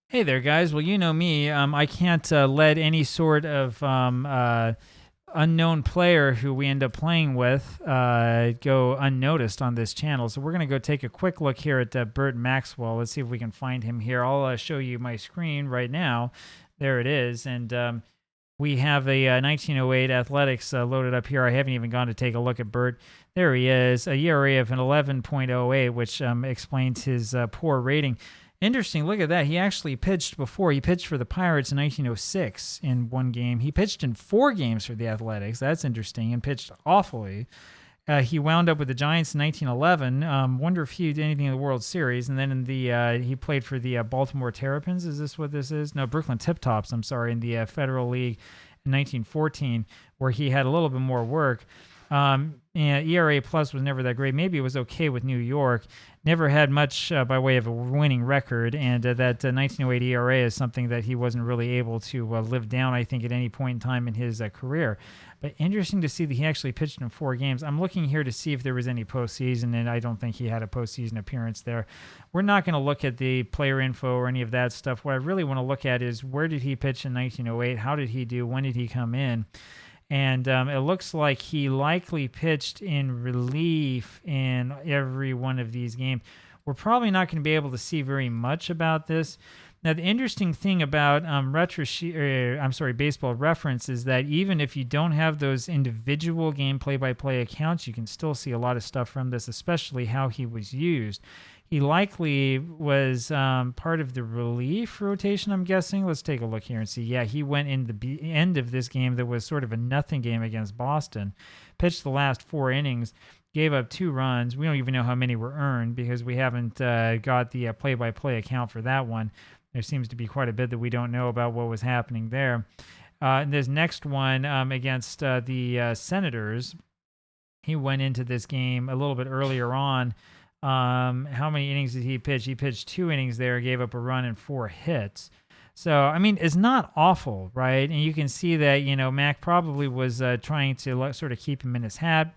Hey there, guys. Well, you know me. I can't let any sort of unknown player who we end up playing with go unnoticed on this channel. So we're going to go take a quick look here at Bert Maxwell. Let's see if we can find him here. I'll show you my screen right now. There it is. And we have a 1908 Athletics loaded up here. I haven't even gone to take a look at Bert. There he is, a ERA of an 11.08, which explains his poor rating. Interesting. Look at that. He actually pitched before. He pitched for the Pirates in 1906 in one game. He pitched in 4 games for the Athletics. That's interesting, and pitched awfully. He wound up with the Giants in 1911. Wonder if he did anything in the World Series. And then in the he played for the Baltimore Terrapins. Is this what this is? No, Brooklyn Tip Tops. I'm sorry, in the Federal League in 1914, where he had a little bit more work. ERA plus was never that great. Maybe it was okay with New York. Never had much by way of a winning record, and that 1908 ERA is something that he wasn't really able to live down, I think, at any point in time in his career. But interesting to see that he actually pitched in 4 games. I'm looking here to see if there was any postseason, and I don't think he had a postseason appearance there. We're not going to look at the player info or any of that stuff. What I really want to look at is where did he pitch in 1908? How did he do? When did he come in? And it looks like he likely pitched in relief in every one of these games. We're probably not going to be able to see very much about this. Now, the interesting thing about Baseball Reference is that even if you don't have those individual game play-by-play accounts, you can still see a lot of stuff from this, especially how he was used. He likely was part of the relief rotation, I'm guessing. Let's take a look here and see. Yeah, he went in the end of this game that was sort of a nothing game against Boston. Pitched the last 4 innings, gave up 2 runs. We don't even know how many were earned because we haven't got the play-by-play account for that one. There seems to be quite a bit that we don't know about what was happening there. And this next one against the Senators, he went into this game a little bit earlier on. How many innings did he pitch? He pitched 2 innings there, gave up a run and 4 hits. So, I mean, it's not awful, right? And you can see that, Mac probably was trying to sort of keep him in his hat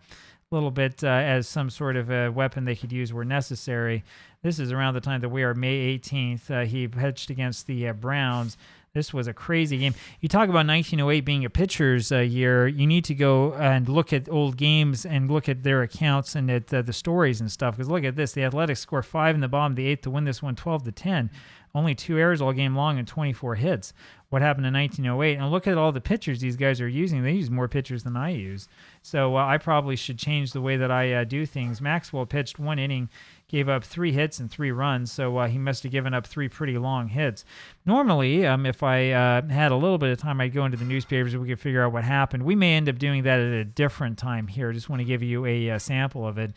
a little bit as some sort of a weapon they could use where necessary. This is around the time that we are May 18th. He pitched against the Browns. This was a crazy game. You talk about 1908 being a pitcher's year. You need to go and look at old games and look at their accounts and at the stories and stuff. Because look at this. The Athletics score 5 in the bottom of the 8th to win this one 12-10. Only 2 errors all game long and 24 hits. What happened in 1908? And look at all the pitchers these guys are using. They use more pitchers than I use. So I probably should change the way that I do things. Maxwell pitched 1 inning, gave up 3 hits and 3 runs, so he must have given up 3 pretty long hits. Normally, if I had a little bit of time, I'd go into the newspapers and we could figure out what happened. We may end up doing that at a different time here. Just want to give you a sample of it.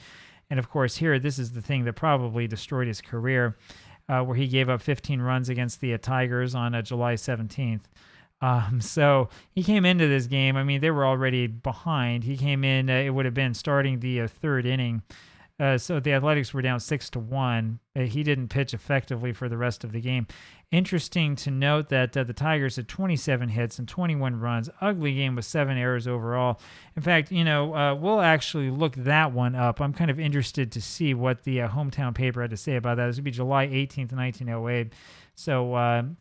And of course, here, this is the thing that probably destroyed his career, where he gave up 15 runs against the Tigers on July 17th. So he came into this game. I mean, they were already behind. He came in, it would have been starting the 3rd inning. So the Athletics were down 6-1. He didn't pitch effectively for the rest of the game. Interesting to note that the Tigers had 27 hits and 21 runs. Ugly game with 7 errors overall. In fact, we'll actually look that one up. I'm kind of interested to see what the hometown paper had to say about that. This would be July 18th, 1908. So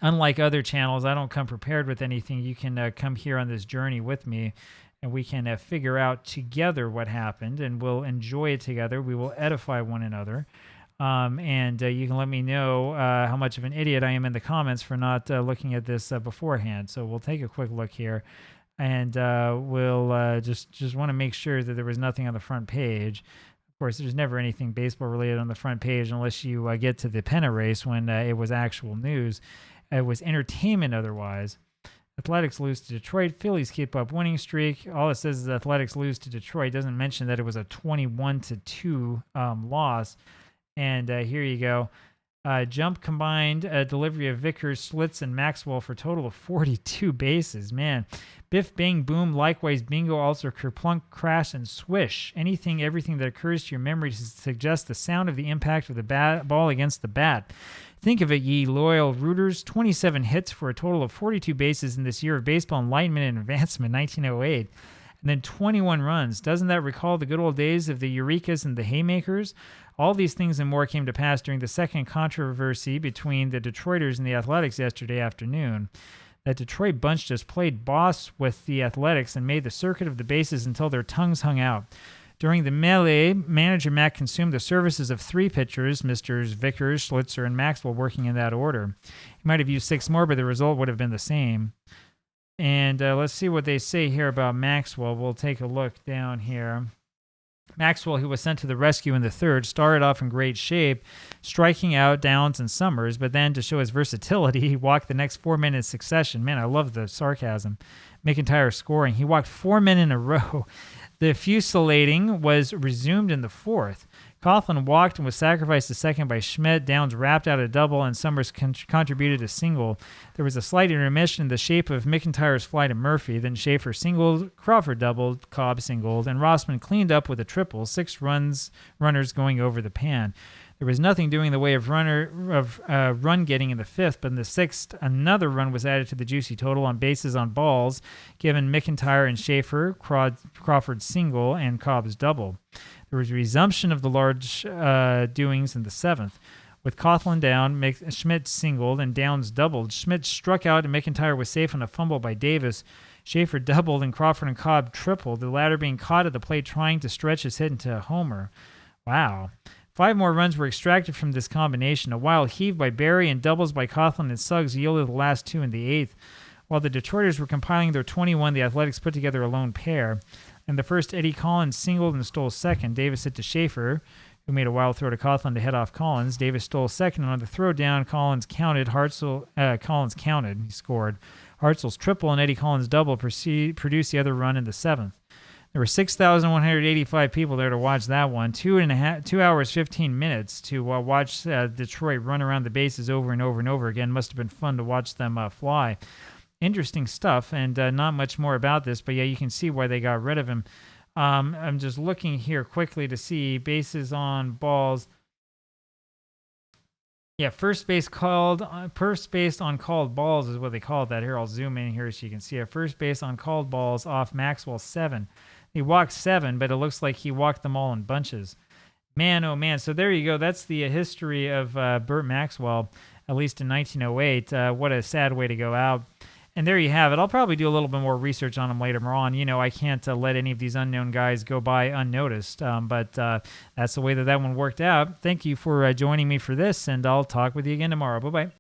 unlike other channels, I don't come prepared with anything. You can come here on this journey with me, and we can figure out together what happened, and we'll enjoy it together. We will edify one another. And you can let me know how much of an idiot I am in the comments for not looking at this beforehand. So we'll take a quick look here, and we'll just want to make sure that there was nothing on the front page. Of course, there's never anything baseball related on the front page unless you get to the pennant race when it was actual news. It was entertainment otherwise. Athletics lose to Detroit. Phillies keep up winning streak. All it says is Athletics lose to Detroit. It doesn't mention that it was a 21-2 loss. And here you go. Jump combined, delivery of Vickers, Slits, and Maxwell for a total of 42 bases. Man, biff, bang, boom, likewise, bingo, also kerplunk, crash, and swish. Everything that occurs to your memory to suggest the sound of the impact of the ball against the bat. Think of it, ye loyal rooters. 27 hits for a total of 42 bases in this year of baseball enlightenment and advancement, 1908. and then 21 runs. Doesn't that recall the good old days of the Eurekas and the Haymakers? All these things and more came to pass during the second controversy between the Detroiters and the Athletics yesterday afternoon. That Detroit bunch just played boss with the Athletics and made the circuit of the bases until their tongues hung out. During the melee, manager Mack consumed the services of 3 pitchers, Misters Vickers, Schlitzer, and Maxwell, working in that order. He might have used 6 more, but the result would have been the same. And let's see what they say here about Maxwell. We'll take a look down here. Maxwell, who was sent to the rescue in the third, started off in great shape, striking out Downs and Summers, but then to show his versatility, he walked the next 4 men in succession. Man, I love the sarcasm. McIntyre scoring. He walked 4 men in a row. The fusillading was resumed in the fourth. Coughlin walked and was sacrificed to second by Schmidt. Downs wrapped out a double, and Summers contributed a single. There was a slight intermission in the shape of McIntyre's fly to Murphy. Then Schaefer singled, Crawford doubled, Cobb singled, and Rossman cleaned up with a triple, 6 runners going over the pan. There was nothing doing in the way of run getting in the fifth, but in the sixth, another run was added to the juicy total on bases on balls, given McIntyre and Schaefer, Crawford's single, and Cobb's double. There was a resumption of the large doings in the seventh. With Coughlin down, Schmidt singled and Downs doubled. Schmidt struck out and McIntyre was safe on a fumble by Davis. Schaefer doubled and Crawford and Cobb tripled, the latter being caught at the plate trying to stretch his hit into a homer. Wow. 5 more runs were extracted from this combination. A wild heave by Barry and doubles by Coughlin and Suggs yielded the last 2 in the eighth. While the Detroiters were compiling their 21, the Athletics put together a lone pair. In the first, Eddie Collins singled and stole second. Davis hit to Schaefer, who made a wild throw to Coughlin to head off Collins. Davis stole second, and on the throw down, Collins counted. Collins counted. He scored. Hartzell's triple and Eddie Collins' double produced the other run in the seventh. There were 6,185 people there to watch that one. 2 hours, 15 minutes to watch Detroit run around the bases over and over and over again. Must have been fun to watch them fly. Interesting stuff, and not much more about this, but yeah, you can see why they got rid of him. I'm just looking here quickly to see bases on balls. Yeah, first base on called balls is what they call that. Here, I'll zoom in here so you can see it. First base on called balls off Maxwell 7. He walked 7, but it looks like he walked them all in bunches. Man, oh man. So there you go. That's the history of Bert Maxwell, at least in 1908. What a sad way to go out. And there you have it. I'll probably do a little bit more research on him later on. You know, I can't let any of these unknown guys go by unnoticed, but that's the way that one worked out. Thank you for joining me for this, and I'll talk with you again tomorrow. Bye-bye.